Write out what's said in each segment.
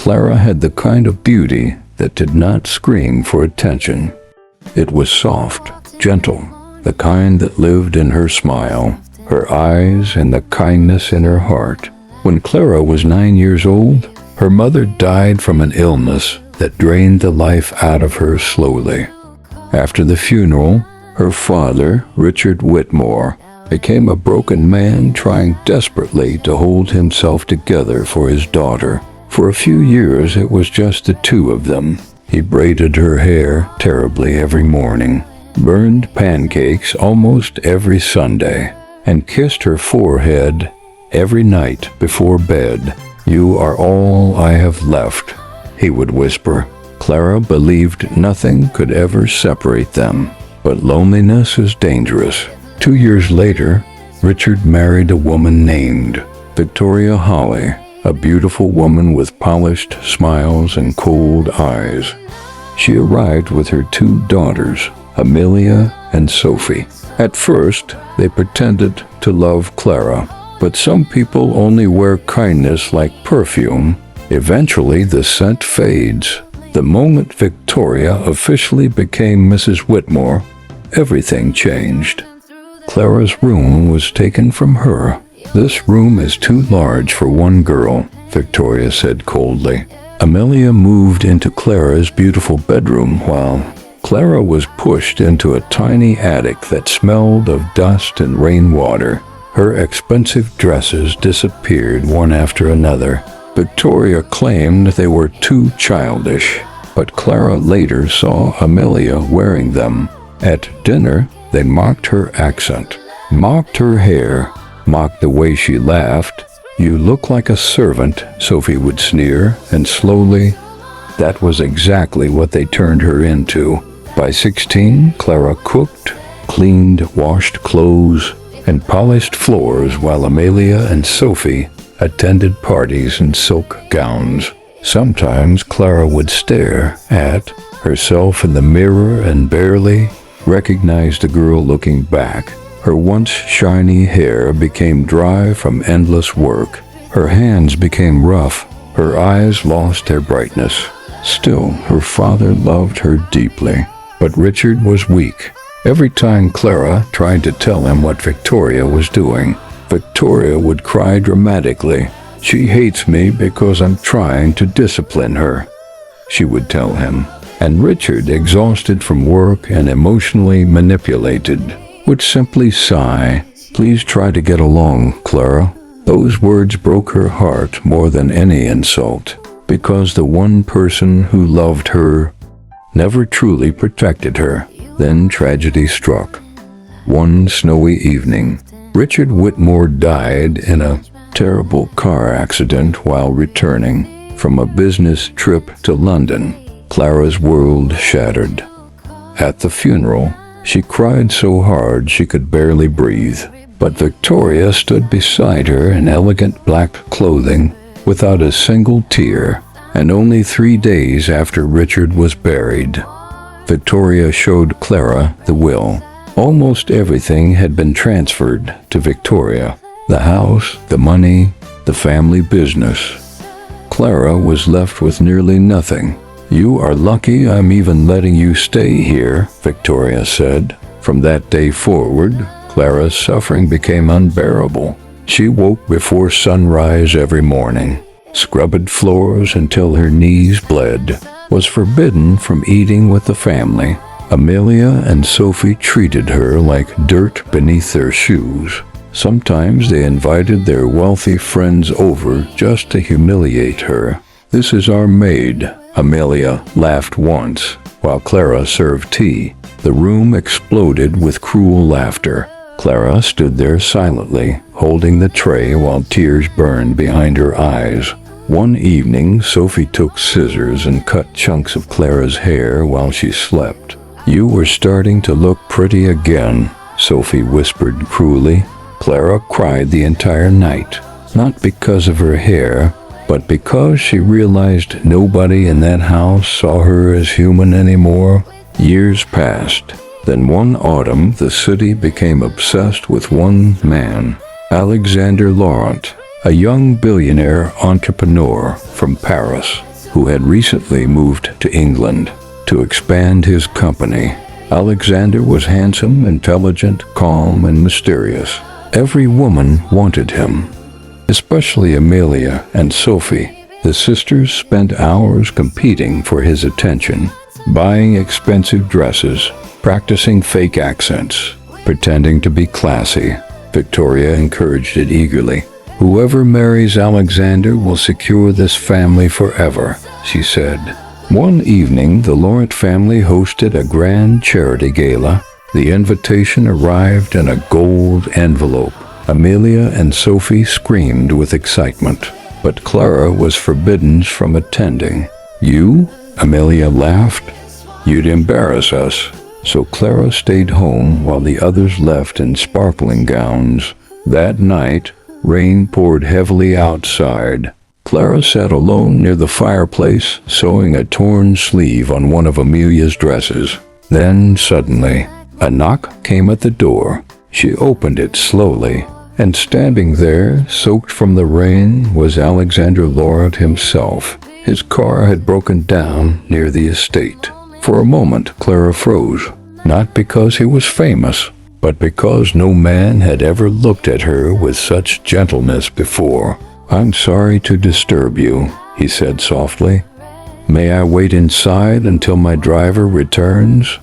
Clara had the kind of beauty that did not scream for attention. It was soft, gentle, the kind that lived in her smile, her eyes, and the kindness in her heart. When Clara was 9 years old, her mother died from an illness that drained the life out of her slowly. After the funeral, her father, Richard Whitmore, became a broken man trying desperately to hold himself together for his daughter. For a few years, it was just the two of them. He braided her hair terribly every morning, burned pancakes almost every Sunday, and kissed her forehead every night before bed. "You are all I have left," he would whisper. Clara believed nothing could ever separate them, but loneliness is dangerous. 2 years later, Richard married a woman named Victoria Holly, a beautiful woman with polished smiles and cold eyes. She arrived with her 2 daughters, Amelia and Sophie. At first, they pretended to love Clara, but some people only wear kindness like perfume. Eventually, the scent fades. The moment Victoria officially became Mrs. Whitmore, everything changed. Clara's room was taken from her. "This room is too large for one girl," Victoria said coldly. Amelia moved into Clara's beautiful bedroom while Clara was pushed into a tiny attic that smelled of dust and rainwater. Her expensive dresses disappeared one after another. Victoria claimed they were too childish, but Clara later saw Amelia wearing them. At dinner, they mocked her accent, mocked her hair, mocked the way she laughed. "You look like a servant," Sophie would sneer, and slowly, that was exactly what they turned her into. By 16, Clara cooked, cleaned, washed clothes, and polished floors while Amelia and Sophie attended parties in silk gowns. Sometimes Clara would stare at herself in the mirror and barely recognize the girl looking back. Her once shiny hair became dry from endless work. Her hands became rough. Her eyes lost their brightness. Still, her father loved her deeply. But Richard was weak. Every time Clara tried to tell him what Victoria was doing, Victoria would cry dramatically. "She hates me because I'm trying to discipline her," she would tell him. And Richard, exhausted from work and emotionally manipulated, would simply sigh. "Please try to get along, Clara." Those words broke her heart more than any insult, because the one person who loved her never truly protected her. Then tragedy struck. One snowy evening, Richard Whitmore died in a terrible car accident while returning from a business trip to London. Clara's world shattered. At the funeral, she cried so hard she could barely breathe. But Victoria stood beside her in elegant black clothing without a single tear. And only 3 days after Richard was buried, Victoria showed Clara the will. Almost everything had been transferred to Victoria. The house, the money, the family business. Clara was left with nearly nothing. "You are lucky I'm even letting you stay here," Victoria said. From that day forward, Clara's suffering became unbearable. She woke before sunrise every morning, scrubbed floors until her knees bled, was forbidden from eating with the family. Amelia and Sophie treated her like dirt beneath their shoes. Sometimes they invited their wealthy friends over just to humiliate her. "This is our maid," Amelia laughed once, while Clara served tea. The room exploded with cruel laughter. Clara stood there silently, holding the tray while tears burned behind her eyes. One evening, Sophie took scissors and cut chunks of Clara's hair while she slept. "You were starting to look pretty again," Sophie whispered cruelly. Clara cried the entire night, not because of her hair, but because she realized nobody in that house saw her as human anymore. Years passed. Then one autumn, the city became obsessed with one man, Alexander Laurent, a young billionaire entrepreneur from Paris. who had recently moved to England to expand his company. Alexander was handsome, intelligent, calm, and mysterious. Every woman wanted him, especially Amelia and Sophie. The sisters spent hours competing for his attention, buying expensive dresses, practicing fake accents, pretending to be classy. Victoria encouraged it eagerly. "Whoever marries Alexander will secure this family forever," she said. One evening, the Laurent family hosted a grand charity gala. The invitation arrived in a gold envelope. Amelia and Sophie screamed with excitement, but Clara was forbidden from attending. "You?" Amelia laughed. "You'd embarrass us." So Clara stayed home while the others left in sparkling gowns. That night, rain poured heavily outside. Clara sat alone near the fireplace, sewing a torn sleeve on one of Amelia's dresses. Then, suddenly, a knock came at the door. She opened it slowly, and standing there, soaked from the rain, was Alexander Laurent himself. His car had broken down near the estate. For a moment, Clara froze, not because he was famous, but because no man had ever looked at her with such gentleness before. "I'm sorry to disturb you," he said softly. "May I wait inside until my driver returns?"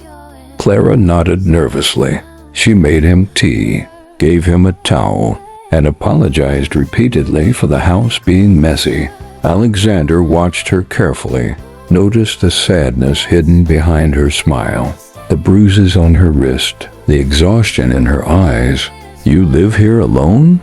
Clara nodded nervously. She made him tea, gave him a towel, and apologized repeatedly for the house being messy. Alexander watched her carefully, noticed the sadness hidden behind her smile, the bruises on her wrist, the exhaustion in her eyes. "You live here alone?"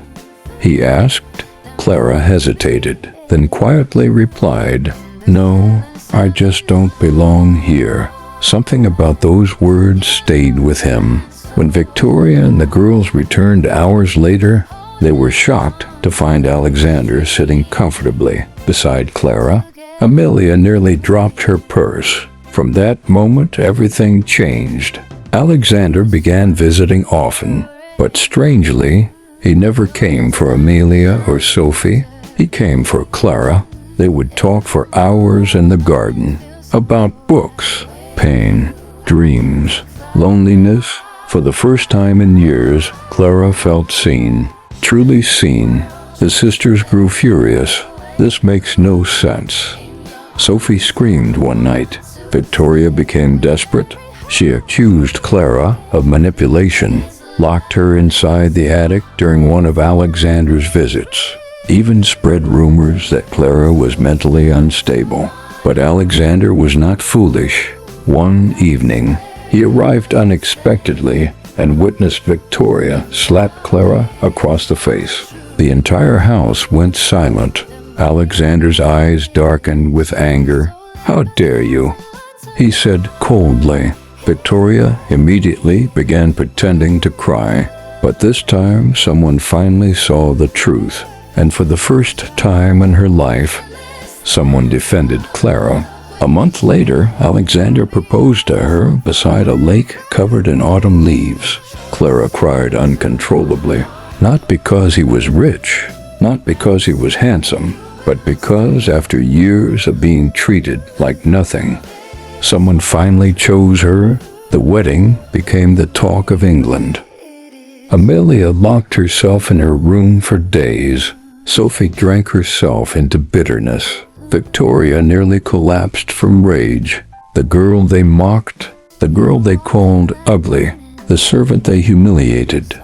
he asked. Clara hesitated, then quietly replied, "No, I just don't belong here." Something about those words stayed with him. When Victoria and the girls returned hours later, they were shocked to find Alexander sitting comfortably beside Clara. Amelia nearly dropped her purse. From that moment, everything changed. Alexander began visiting often, but strangely, he never came for Amelia or Sophie. He came for Clara. They would talk for hours in the garden about books, pain, dreams, loneliness. For the first time in years, Clara felt seen, truly seen. The sisters grew furious. "This makes no sense." Sophie screamed one night. Victoria became desperate. She accused Clara of manipulation, locked her inside the attic during one of Alexander's visits, even spread rumors that Clara was mentally unstable. But Alexander was not foolish. One evening, he arrived unexpectedly and witnessed Victoria slap Clara across the face. The entire house went silent. Alexander's eyes darkened with anger. "How dare you?" he said coldly. Victoria immediately began pretending to cry. But this time, someone finally saw the truth. And for the first time in her life, someone defended Clara. A month later, Alexander proposed to her beside a lake covered in autumn leaves. Clara cried uncontrollably, not because he was rich, not because he was handsome, but because after years of being treated like nothing, someone finally chose her. The wedding became the talk of England. Amelia locked herself in her room for days. Sophie drank herself into bitterness. Victoria nearly collapsed from rage. The girl they mocked, the girl they called ugly, the servant they humiliated,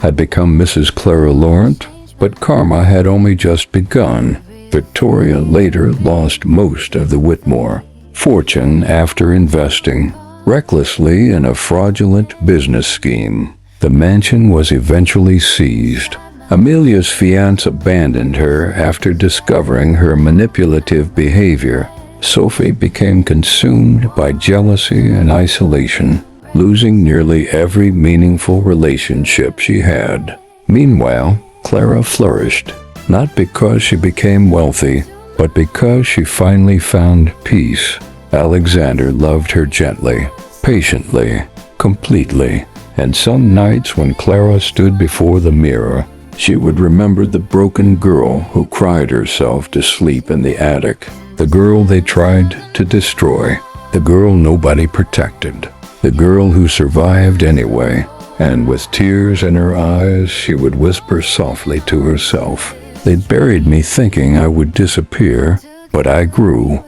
had become Mrs. Clara Laurent, but karma had only just begun. Victoria later lost most of the Whitmore fortune after investing recklessly in a fraudulent business scheme. The mansion was eventually seized. Amelia's fiancé abandoned her after discovering her manipulative behavior. Sophie became consumed by jealousy and isolation, losing nearly every meaningful relationship she had. Meanwhile, Clara flourished, not because she became wealthy, but because she finally found peace. Alexander loved her gently, patiently, completely, and some nights when Clara stood before the mirror, she would remember the broken girl who cried herself to sleep in the attic, The girl they tried to destroy. The girl nobody protected. The girl who survived anyway. And with tears in her eyes, she would whisper softly to herself. They'd buried me thinking I would disappear, but I grew.